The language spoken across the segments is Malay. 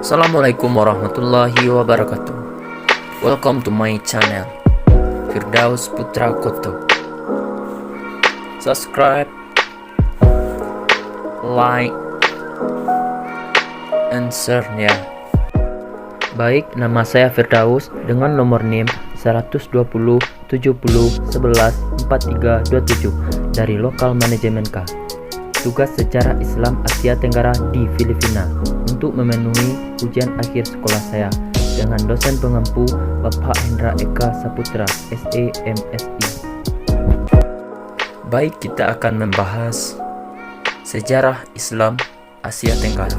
Assalamualaikum warahmatullahi wabarakatuh. Welcome to my channel, Firdaus Putra Koto. Subscribe, like, and share ya. Baik, nama saya Firdaus dengan nomor NIM 120 70 11 4327 dari Lokal Manajemen K. Tugas sejarah Islam Asia Tenggara di Filipina untuk memenuhi ujian akhir sekolah saya dengan dosen pengampu Bapak Hendra Eka Saputra, SE MSI. Baik, kita akan membahas sejarah Islam Asia Tenggara.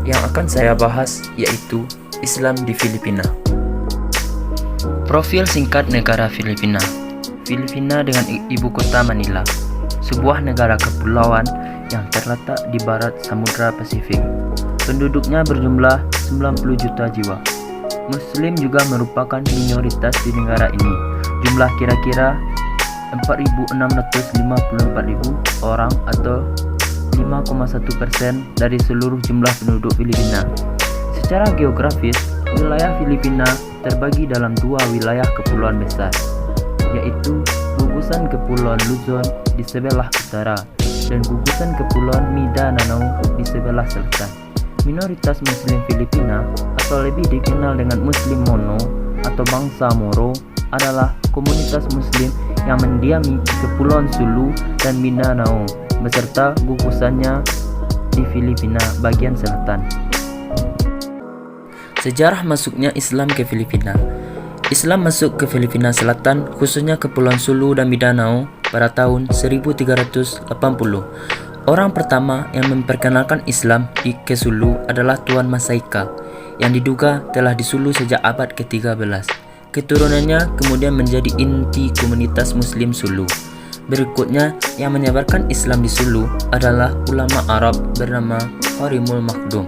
Yang akan saya bahas yaitu Islam di Filipina. Profil singkat negara Filipina. Filipina dengan ibu kota Manila, sebuah negara kepulauan yang terletak di barat Samudra Pasifik. Penduduknya berjumlah 90 juta jiwa. Muslim juga merupakan minoritas di negara ini. Jumlah kira-kira 4.654.000 orang atau 5,1% dari seluruh jumlah penduduk Filipina. Secara geografis, wilayah Filipina terbagi dalam dua wilayah kepulauan besar, yaitu gugusan Kepulauan Luzon di sebelah utara dan gugusan Kepulauan Mindanao di sebelah selatan. Minoritas Muslim Filipina atau lebih dikenal dengan Muslim Mono atau bangsa Moro adalah komunitas Muslim yang mendiami di Kepulauan Sulu dan Mindanao beserta gugusannya di Filipina bagian selatan. Sejarah masuknya Islam ke Filipina. Islam masuk ke Filipina Selatan, khususnya Kepulauan Sulu dan Mindanao pada tahun 1380. Orang pertama yang memperkenalkan Islam ke Sulu adalah Tuan Masaika, yang diduga telah di Sulu sejak abad ke-13. Keturunannya kemudian menjadi inti komunitas Muslim Sulu. Berikutnya, yang menyebarkan Islam di Sulu adalah ulama Arab bernama Horimul Makdum.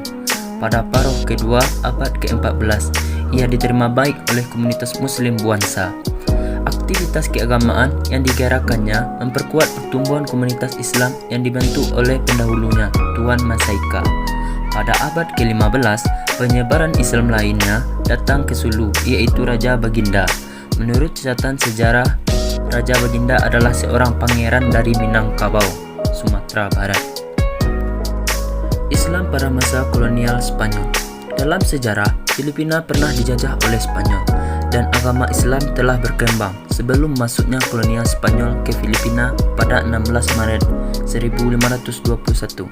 Pada paruh kedua abad ke-14, ia diterima baik oleh komunitas Muslim Buansa. Aktivitas keagamaan yang digerakkannya memperkuat pertumbuhan komunitas Islam yang dibentuk oleh pendahulunya, Tuan Masaika. Pada abad ke-15, penyebaran Islam lainnya datang ke Sulu, yaitu Raja Baginda. Menurut catatan sejarah, Raja Baginda adalah seorang pangeran dari Minangkabau, Sumatera Barat. Islam pada masa kolonial Spanyol. Dalam sejarah, Filipina pernah dijajah oleh Spanyol dan agama Islam telah berkembang sebelum masuknya kolonial Spanyol ke Filipina pada 16 Maret 1521.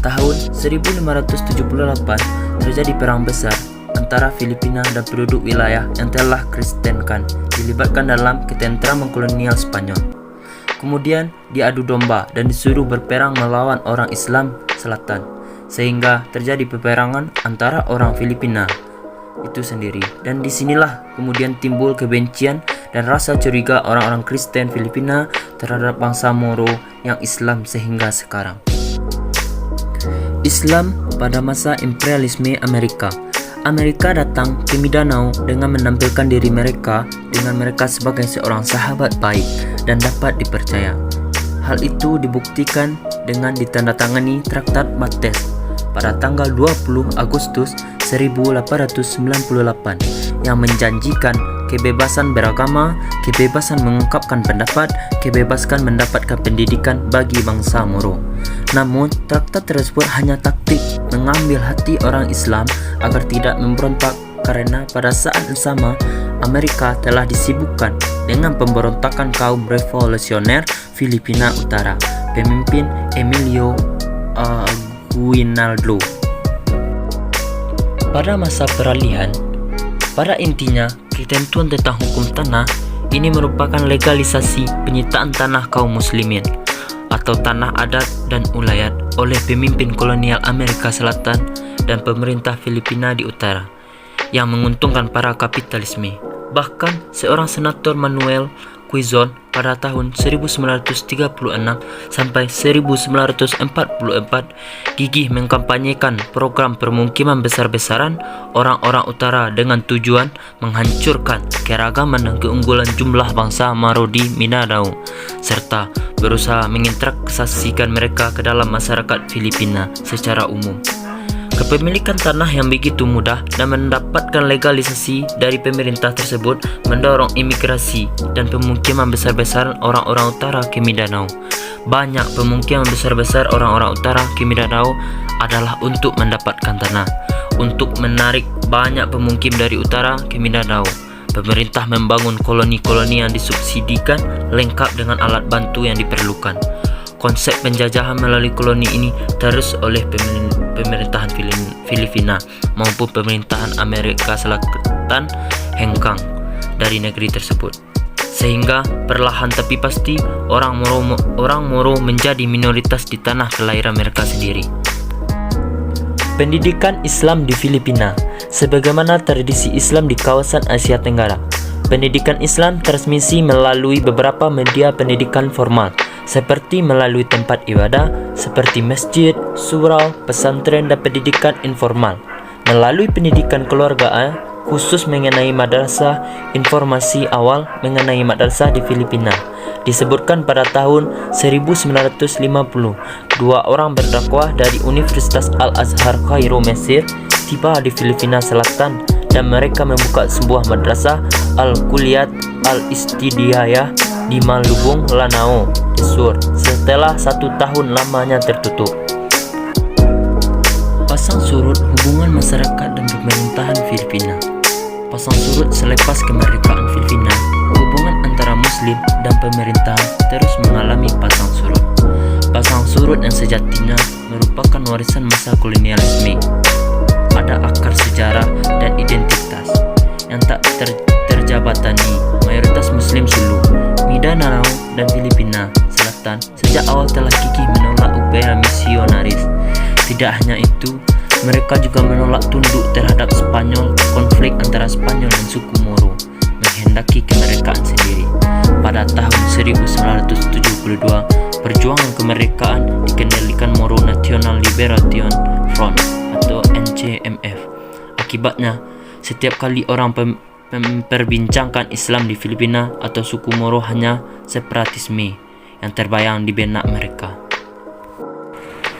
Tahun 1578 terjadi perang besar antara Filipina dan penduduk wilayah yang telah Kristenkan, dilibatkan dalam ketentraman kolonial Spanyol. Kemudian diadu domba dan disuruh berperang melawan orang Islam Selatan, sehingga terjadi peperangan antara orang Filipina itu sendiri. Dan disinilah kemudian timbul kebencian dan rasa curiga orang-orang Kristen Filipina terhadap bangsa Moro yang Islam sehingga sekarang. Islam pada masa imperialisme Amerika. Amerika datang ke Mindanao dengan menampilkan diri mereka sebagai seorang sahabat baik dan dapat dipercaya. Hal itu dibuktikan dengan ditandatangani Traktat Bates pada tanggal 20 Agustus 1898 yang menjanjikan kebebasan beragama, kebebasan mengungkapkan pendapat, kebebasan mendapatkan pendidikan bagi bangsa Moro. Namun, traktat tersebut hanya taktik mengambil hati orang Islam agar tidak memberontak, karena pada saat yang sama Amerika telah disibukkan dengan pemberontakan kaum revolusioner Filipina Utara, pemimpin Emilio Aguinaldo. Pada masa peralihan, pada intinya ketentuan tentang hukum tanah ini merupakan legalisasi penyitaan tanah kaum muslimin atau tanah adat dan ulayat oleh pemimpin kolonial Amerika Selatan dan pemerintah Filipina di utara yang menguntungkan para kapitalisme. Bahkan seorang senator Manuel Quezon pada tahun 1936 sampai 1944 gigih mengkampanyekan program permukiman besar-besaran orang-orang utara dengan tujuan menghancurkan keragaman dan keunggulan jumlah bangsa Moro di Mindanao serta berusaha mengintegrasikan mereka ke dalam masyarakat Filipina secara umum. Kepemilikan tanah yang begitu mudah dan mendapatkan legalisasi dari pemerintah tersebut mendorong imigrasi dan pemukiman besar-besaran orang-orang utara ke Mindanao. Banyak pemukiman besar-besar orang-orang utara ke Mindanao adalah untuk mendapatkan tanah. Untuk menarik banyak pemukim dari utara ke Mindanao, pemerintah membangun koloni-koloni yang disubsidikan lengkap dengan alat bantu yang diperlukan. Konsep penjajahan melalui koloni ini terus oleh pemerintahan Filipina maupun pemerintahan Amerika Selatan hengkang dari negeri tersebut, sehingga perlahan tapi pasti orang Moro menjadi minoritas di tanah kelahiran mereka sendiri. Pendidikan Islam di Filipina. Sebagaimana tradisi Islam di kawasan Asia Tenggara, pendidikan Islam transmisi melalui beberapa media pendidikan formal, seperti melalui tempat ibadah seperti masjid, surau, pesantren, dan pendidikan informal. Melalui pendidikan keluarga khusus mengenai madrasah, informasi awal mengenai madrasah di Filipina. Disebutkan pada tahun 1950, dua orang berdakwah dari Universitas Al-Azhar Kairo, Mesir, tiba di Filipina Selatan dan mereka membuka sebuah madrasah Al-Kulliyat Al-Istidiyah di Malubung, Lanao, Sur, setelah 1 tahun lamanya tertutup. Pasang surut hubungan masyarakat dan pemerintahan Filipina. Pasang surut selepas kemerdekaan Filipina, hubungan antara Muslim dan pemerintahan terus mengalami pasang surut. Pasang surut yang sejatinya merupakan warisan masa kolonialisme. Ada akar sejarah dan identitas yang tak terjabatani. Mayoritas Muslim Sulu, Mindanao, dan Filipina Selatan sejak awal telah gigih menolak upaya misionaris. Tidak hanya itu, mereka juga menolak tunduk terhadap Spanyol. Konflik antara Spanyol dan suku Moro menghendaki kemerdekaan sendiri. Pada tahun 1972, perjuangan kemerdekaan dikendalikan Moro National Liberation Front atau NCMF. Akibatnya, setiap kali orang memperbincangkan Islam di Filipina atau suku Moro hanya separatisme yang terbayang di benak mereka.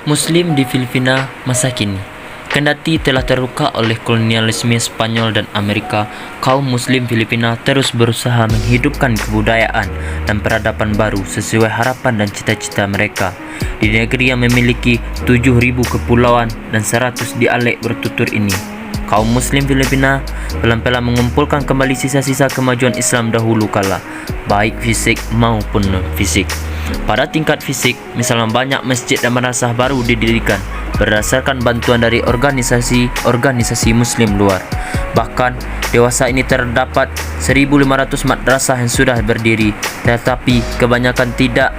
Muslim di Filipina masa kini. Kendati telah terluka oleh kolonialisme Spanyol dan Amerika, kaum Muslim Filipina terus berusaha menghidupkan kebudayaan dan peradaban baru sesuai harapan dan cita-cita mereka. Di negeri yang memiliki 7.000 kepulauan dan 100 dialek bertutur ini, kaum Muslim Filipina pelan-pelan mengumpulkan kembali sisa-sisa kemajuan Islam dahulu kala, baik fisik maupun non-fisik. Pada tingkat fisik, misalnya banyak masjid dan madrasah baru didirikan berdasarkan bantuan dari organisasi Muslim luar. Bahkan, dewasa ini terdapat 1.500 madrasah yang sudah berdiri, tetapi kebanyakan tidak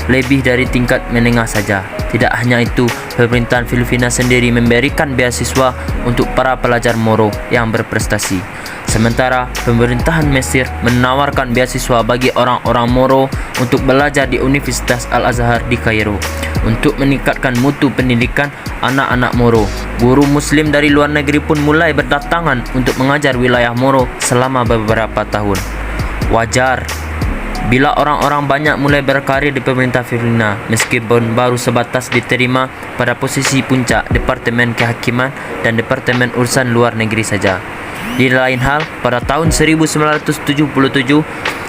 lebih dari tingkat menengah saja. Tidak hanya itu, pemerintahan Filipina sendiri memberikan beasiswa untuk para pelajar Moro yang berprestasi. Sementara pemerintahan Mesir menawarkan beasiswa bagi orang-orang Moro untuk belajar di Universitas Al-Azhar di Kairo. Untuk meningkatkan mutu pendidikan anak-anak Moro, guru Muslim dari luar negeri pun mulai berdatangan untuk mengajar wilayah Moro selama beberapa tahun. Wajar bila orang-orang banyak mulai berkarir di pemerintah Filipina, meskipun baru sebatas diterima pada posisi puncak Departemen Kehakiman dan Departemen Urusan Luar Negeri saja. Di lain hal, pada tahun 1977,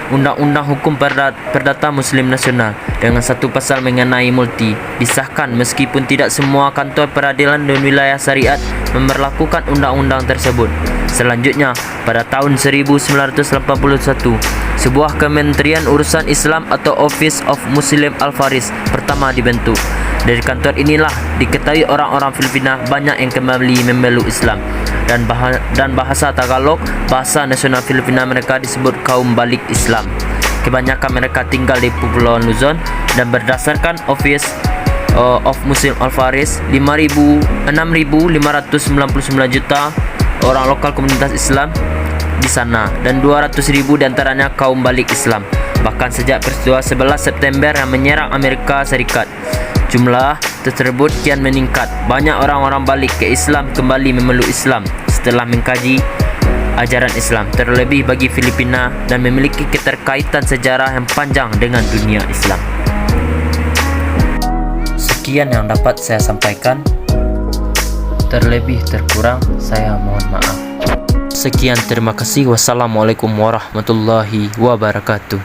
Undang-Undang Hukum Perdata Muslim Nasional dengan satu pasal mengenai multi disahkan, meskipun tidak semua kantor peradilan dan wilayah syariat memberlakukan undang-undang tersebut. Selanjutnya, pada tahun 1981, sebuah Kementerian Urusan Islam atau Office of Muslim Al-Faris pertama dibentuk. Dari kantor inilah diketahui orang-orang Filipina banyak yang kembali memeluk Islam dan bahasa Tagalog, bahasa nasional Filipina, mereka disebut kaum balik Islam. Kebanyakan mereka tinggal di Kepulauan Luzon dan berdasarkan Office of Muslim Al-Faris, 6.599 juta orang lokal komunitas Islam di sana dan 200.000 diantaranya kaum balik Islam. Bahkan sejak peristiwa 11 September yang menyerang Amerika Serikat, jumlah tersebut kian meningkat. Banyak orang-orang balik ke Islam kembali memeluk Islam setelah mengkaji ajaran Islam, terlebih bagi Filipina dan memiliki keterkaitan sejarah yang panjang dengan dunia Islam. Sekian yang dapat saya sampaikan. Terlebih terkurang saya mohon maaf. Sekian, terima kasih. Wassalamualaikum warahmatullahi wabarakatuh.